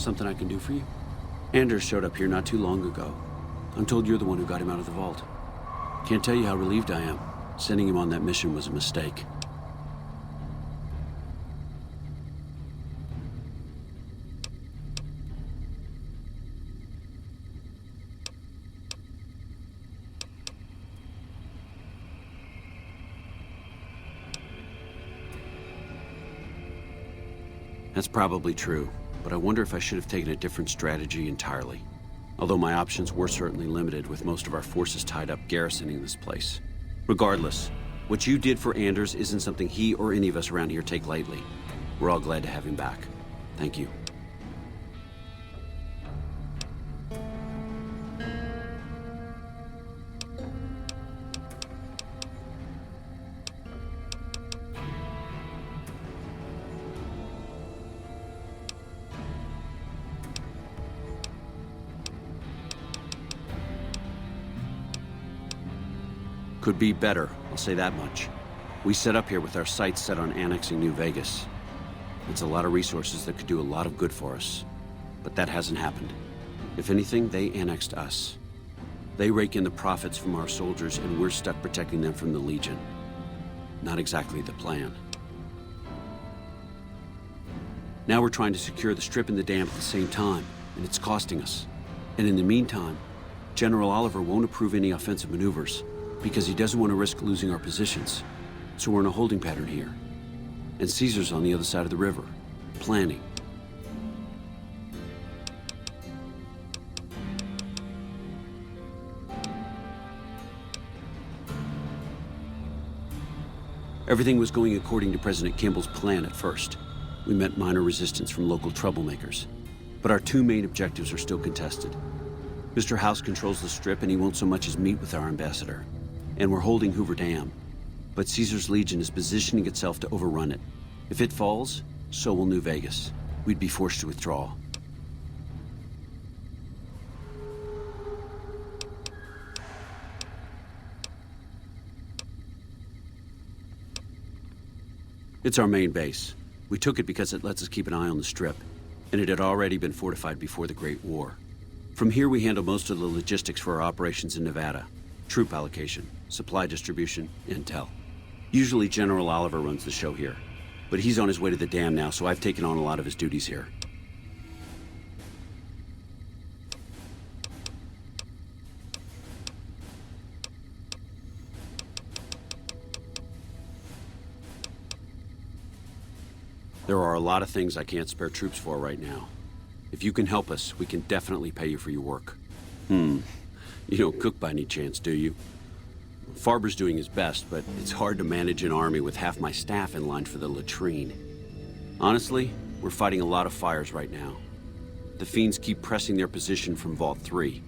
Something I can do for you? Anders showed up here not too long ago. I'm told you're the one who got him out of the vault. Can't tell you how relieved I am. Sending him on that mission was a mistake. That's probably true, but I wonder if I should have taken a different strategy entirely. Although my options were certainly limited, with most of our forces tied up garrisoning this place. Regardless, what you did for Anders isn't something he or any of us around here take lightly. We're all glad to have him back. Thank you. Could be better, I'll say that much. We set up here with our sights set on annexing New Vegas. It's a lot of resources that could do a lot of good for us. But that hasn't happened. If anything, they annexed us. They rake in the profits from our soldiers, and we're stuck protecting them from the Legion. Not exactly the plan. Now we're trying to secure the Strip and the dam at the same time, and it's costing us. And in the meantime, General Oliver won't approve any offensive maneuvers, because he doesn't want to risk losing our positions. So we're in a holding pattern here. And Caesar's on the other side of the river, planning. Everything was going according to President Kimball's plan at first. We met minor resistance from local troublemakers. But our two main objectives are still contested. Mr. House controls the Strip, and he won't so much as meet with our ambassador. And we're holding Hoover Dam. But Caesar's Legion is positioning itself to overrun it. If it falls, so will New Vegas. We'd be forced to withdraw. It's our main base. We took it because it lets us keep an eye on the Strip, and it had already been fortified before the Great War. From here, we handle most of the logistics for our operations in Nevada. Troop allocation, supply distribution, intel. Usually General Oliver runs the show here, but he's on his way to the dam now, so I've taken on a lot of his duties here. There are a lot of things I can't spare troops for right now. If you can help us, we can definitely pay you for your work. You don't cook by any chance, do you? Farber's doing his best, but it's hard to manage an army with half my staff in line for the latrine. Honestly, we're fighting a lot of fires right now. The fiends keep pressing their position from Vault 3.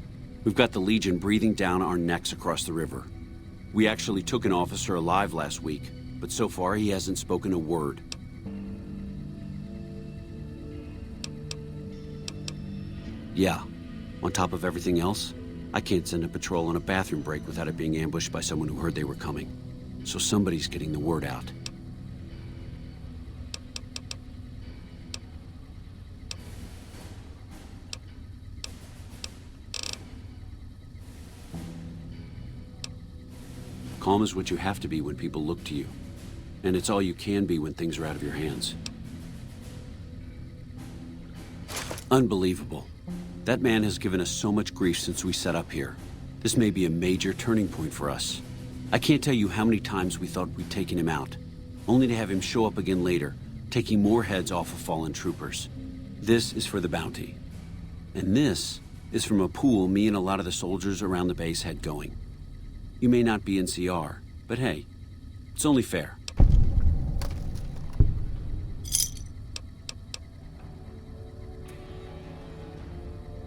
We've got the Legion breathing down our necks across the river. We actually took an officer alive last week, but so far he hasn't spoken a word. Yeah, on top of everything else, I can't send a patrol on a bathroom break without it being ambushed by someone who heard they were coming. So somebody's getting the word out. Calm is what you have to be when people look to you. And it's all you can be when things are out of your hands. Unbelievable. That man has given us so much grief since we set up here. This may be a major turning point for us. I can't tell you how many times we thought we'd taken him out, only to have him show up again later, taking more heads off of fallen troopers. This is for the bounty. And this is from a pool me and a lot of the soldiers around the base had going. You may not be NCR, but hey, it's only fair.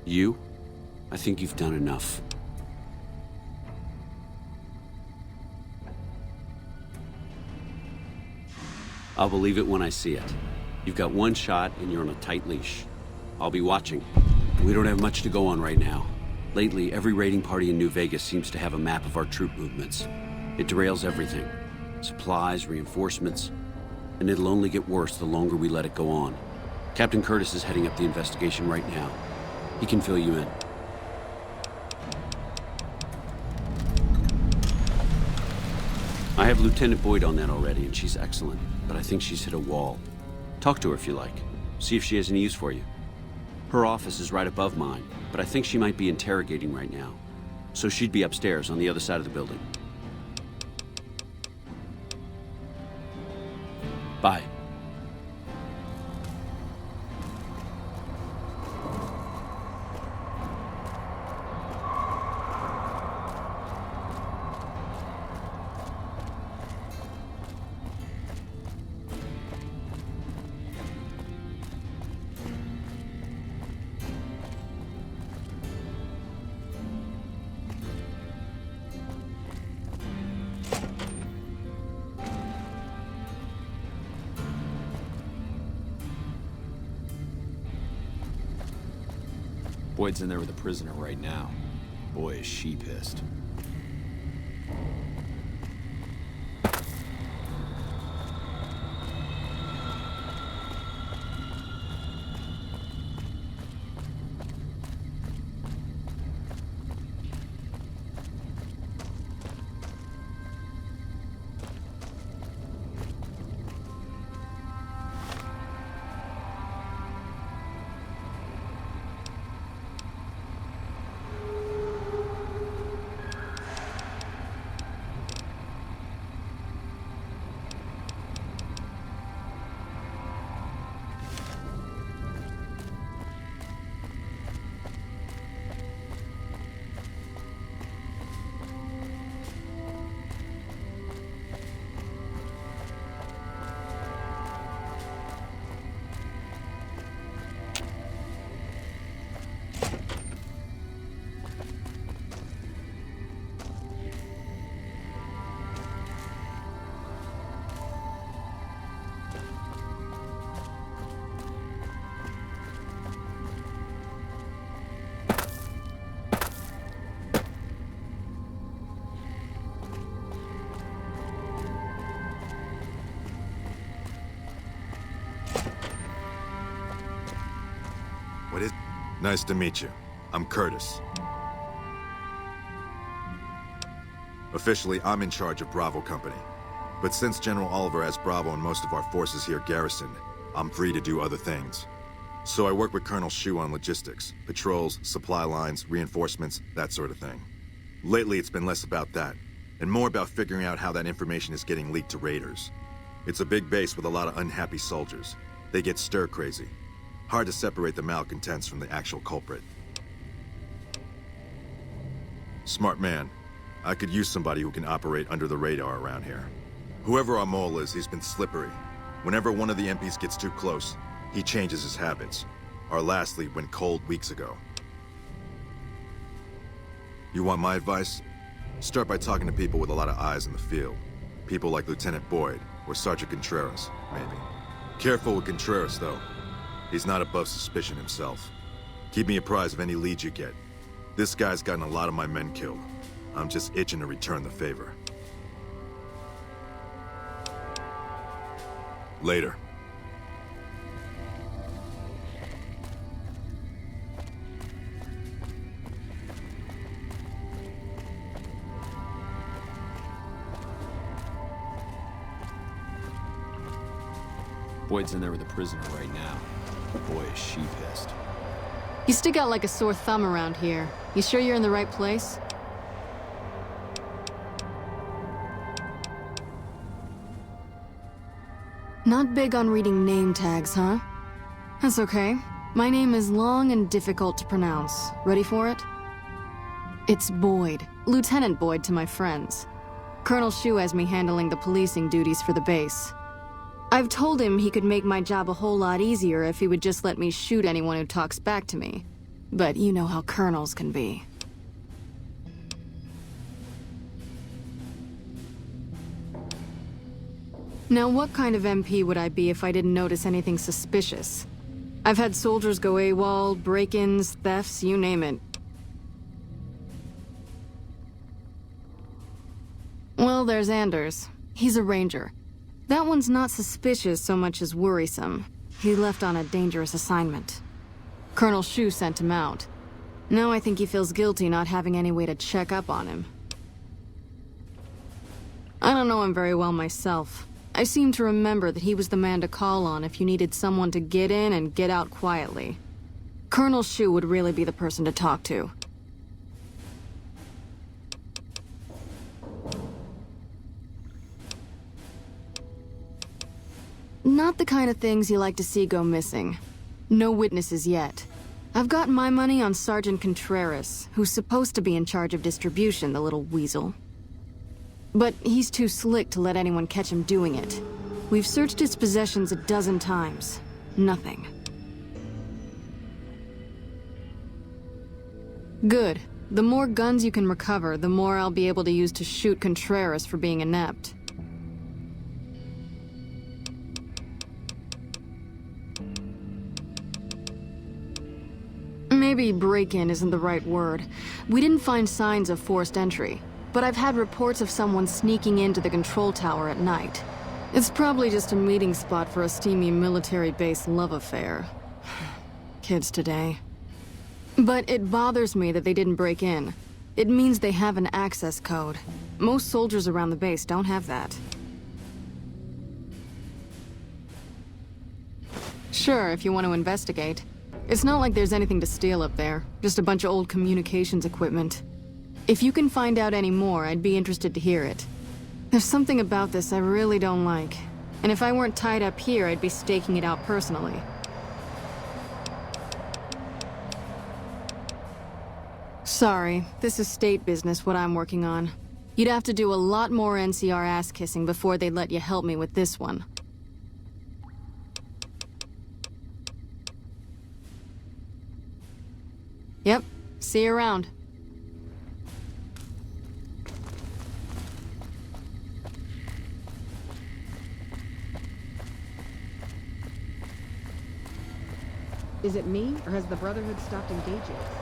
You? I think you've done enough. I'll believe it when I see it. You've got one shot and you're on a tight leash. I'll be watching. We don't have much to go on right now. Lately, every raiding party in New Vegas seems to have a map of our troop movements. It derails everything. Supplies, reinforcements, and it'll only get worse the longer we let it go on. Captain Curtis is heading up the investigation right now. He can fill you in. I have Lieutenant Boyd on that already, and she's excellent, but I think she's hit a wall. Talk to her if you like. See if she has any use for you. Her office is right above mine, but I think she might be interrogating right now. So she'd be upstairs on the other side of the building. Bye. Boyd's in there with a prisoner right now. Boy, is she pissed. What is... Nice to meet you. I'm Curtis. Officially, I'm in charge of Bravo Company. But since General Oliver has Bravo and most of our forces here garrisoned, I'm free to do other things. So I work with Colonel Shu on logistics, patrols, supply lines, reinforcements, that sort of thing. Lately, it's been less about that, and more about figuring out how that information is getting leaked to raiders. It's a big base with a lot of unhappy soldiers. They get stir-crazy. Hard to separate the malcontents from the actual culprit. Smart man. I could use somebody who can operate under the radar around here. Whoever our mole is, he's been slippery. Whenever one of the MPs gets too close, he changes his habits. Our last lead went cold weeks ago. You want my advice? Start by talking to people with a lot of eyes in the field. People like Lieutenant Boyd, or Sergeant Contreras, maybe. Careful with Contreras, though. He's not above suspicion himself. Keep me apprised of any leads you get. This guy's gotten a lot of my men killed. I'm just itching to return the favor. Later. Boyd's in there with a prisoner right now. Boy, is she pissed. You stick out like a sore thumb around here. You sure you're in the right place? Not big on reading name tags, huh? That's okay. My name is long and difficult to pronounce. Ready for it? It's Boyd. Lieutenant Boyd to my friends. Colonel Shu has me handling the policing duties for the base. I've told him he could make my job a whole lot easier if he would just let me shoot anyone who talks back to me. But you know how colonels can be. Now, what kind of MP would I be if I didn't notice anything suspicious? I've had soldiers go AWOL, break-ins, thefts, you name it. Well, there's Anders. He's a ranger. That one's not suspicious so much as worrisome. He left on a dangerous assignment. Colonel Shu sent him out. Now I think he feels guilty not having any way to check up on him. I don't know him very well myself. I seem to remember that he was the man to call on if you needed someone to get in and get out quietly. Colonel Shu would really be the person to talk to. Not the kind of things you like to see go missing. No witnesses yet. I've got my money on Sergeant Contreras, who's supposed to be in charge of distribution, the little weasel. But he's too slick to let anyone catch him doing it. We've searched his possessions a dozen times. Nothing. Good. The more guns you can recover, the more I'll be able to use to shoot Contreras for being inept. Maybe break-in isn't the right word. We didn't find signs of forced entry, but I've had reports of someone sneaking into the control tower at night. It's probably just a meeting spot for a steamy military base love affair. Kids today. But it bothers me that they didn't break in. It means they have an access code. Most soldiers around the base don't have that. Sure, if you want to investigate. It's not like there's anything to steal up there, just a bunch of old communications equipment. If you can find out any more, I'd be interested to hear it. There's something about this I really don't like, and if I weren't tied up here, I'd be staking it out personally. Sorry, this is state business, what I'm working on. You'd have to do a lot more NCR ass-kissing before they'd let you help me with this one. Yep. See you around. Is it me, or has the Brotherhood stopped engaging us?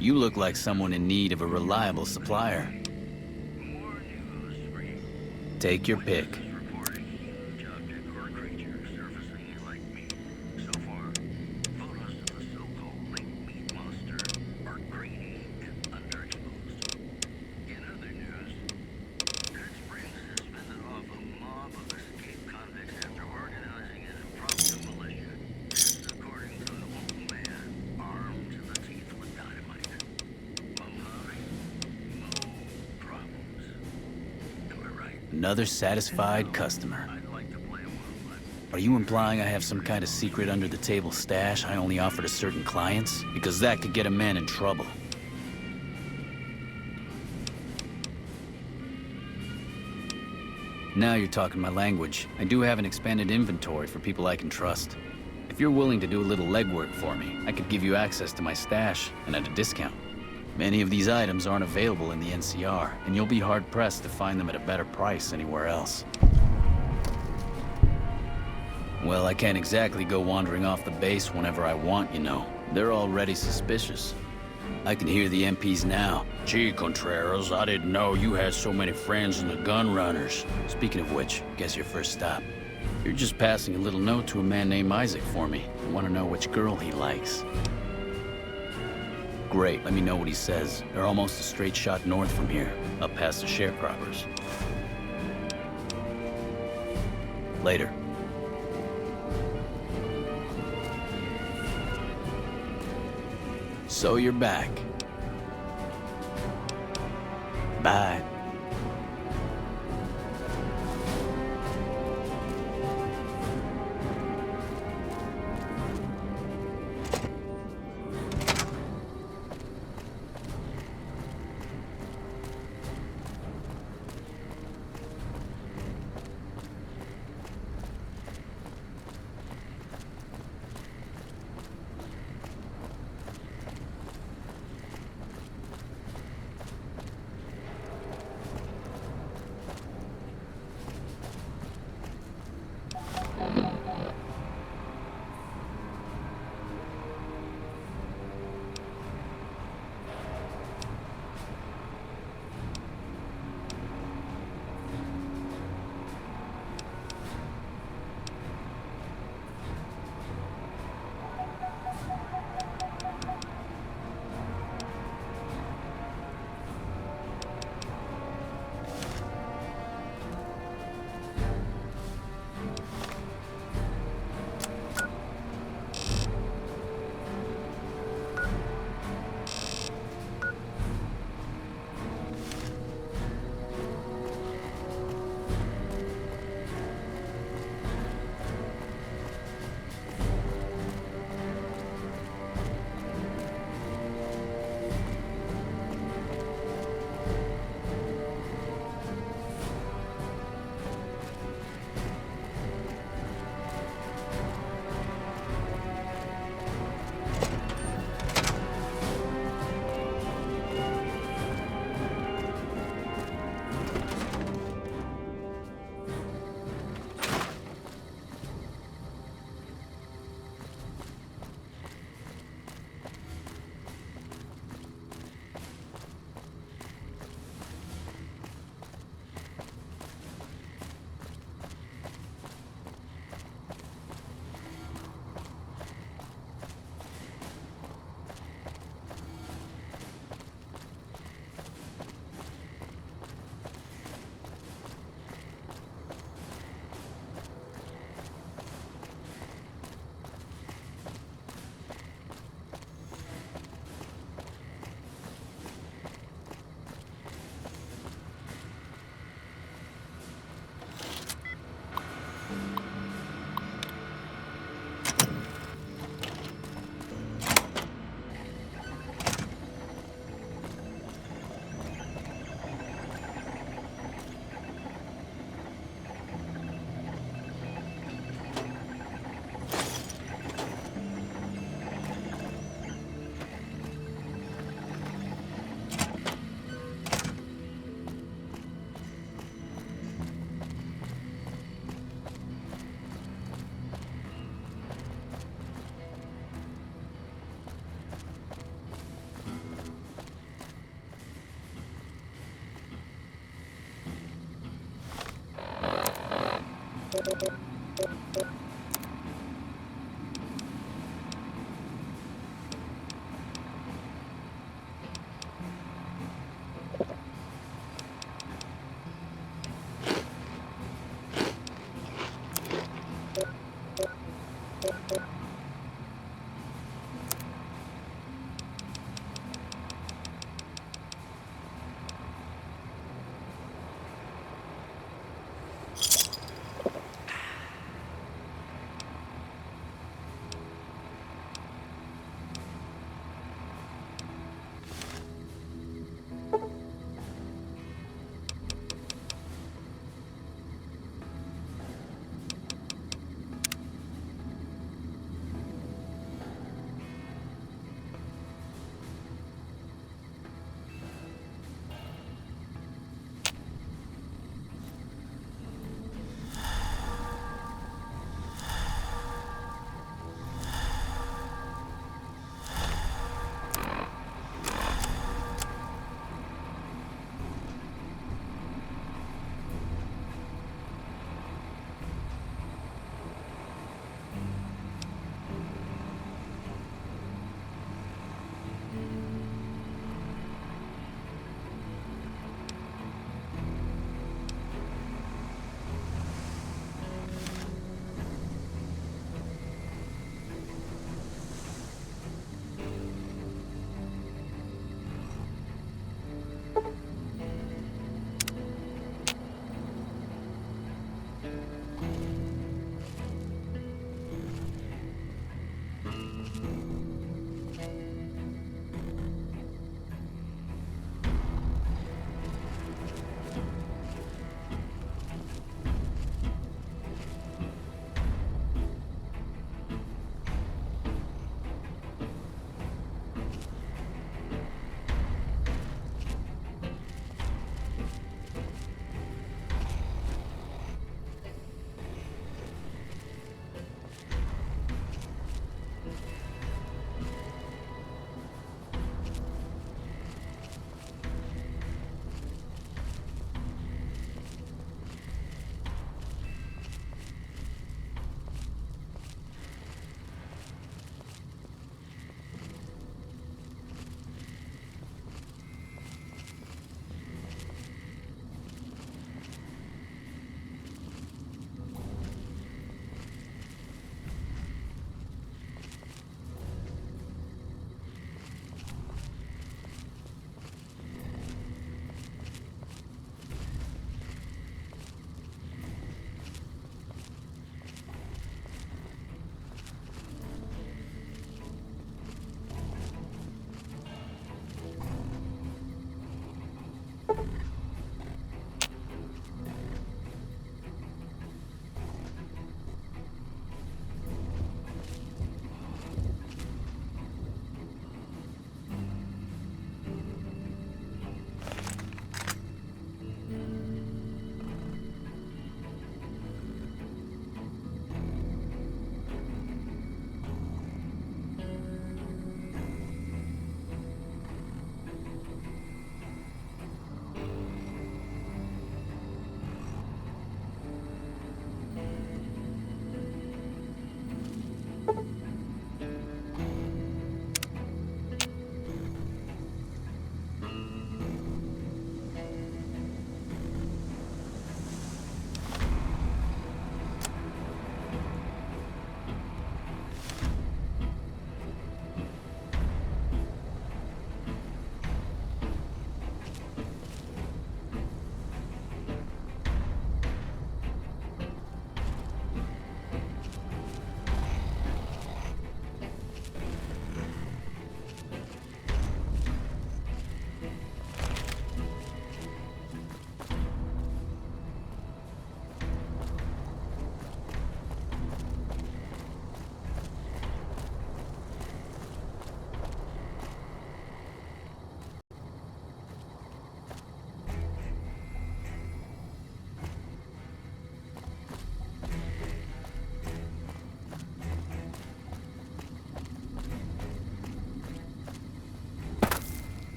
You look like someone in need of a reliable supplier. Take your pick. Another satisfied customer. Are you implying I have some kind of secret under-the-table stash I only offer to certain clients? Because that could get a man in trouble. Now you're talking my language. I do have an expanded inventory for people I can trust. If you're willing to do a little legwork for me, I could give you access to my stash, and at a discount. Many of these items aren't available in the NCR, and you'll be hard-pressed to find them at a better price anywhere else. Well, I can't exactly go wandering off the base whenever I want, you know. They're already suspicious. I can hear the MPs now. Gee, Contreras, I didn't know you had so many friends in the gun runners. Speaking of which, guess your first stop. You're just passing a little note to a man named Isaac for me. I want to know which girl he likes. Great, let me know what he says. They're almost a straight shot north from here, up past the sharecroppers. Later. So you're back. Bye.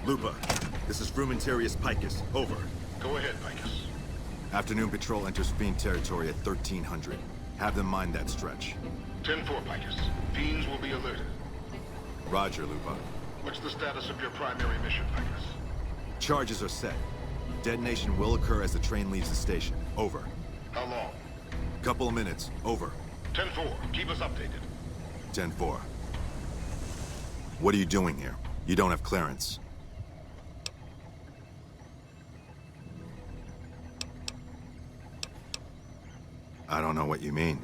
Lupa, this is Frumentarius Picus. Over. Go ahead, Picus. Afternoon patrol enters Fiend territory at 1300. Have them mind that stretch. 10-4, Picus. Fiends will be alerted. Roger, Lupa. What's the status of your primary mission, Picus? Charges are set. Detonation will occur as the train leaves the station. Over. How long? Couple of minutes. Over. 10-4. Keep us updated. 10-4. What are you doing here? You don't have clearance. I don't know what you mean.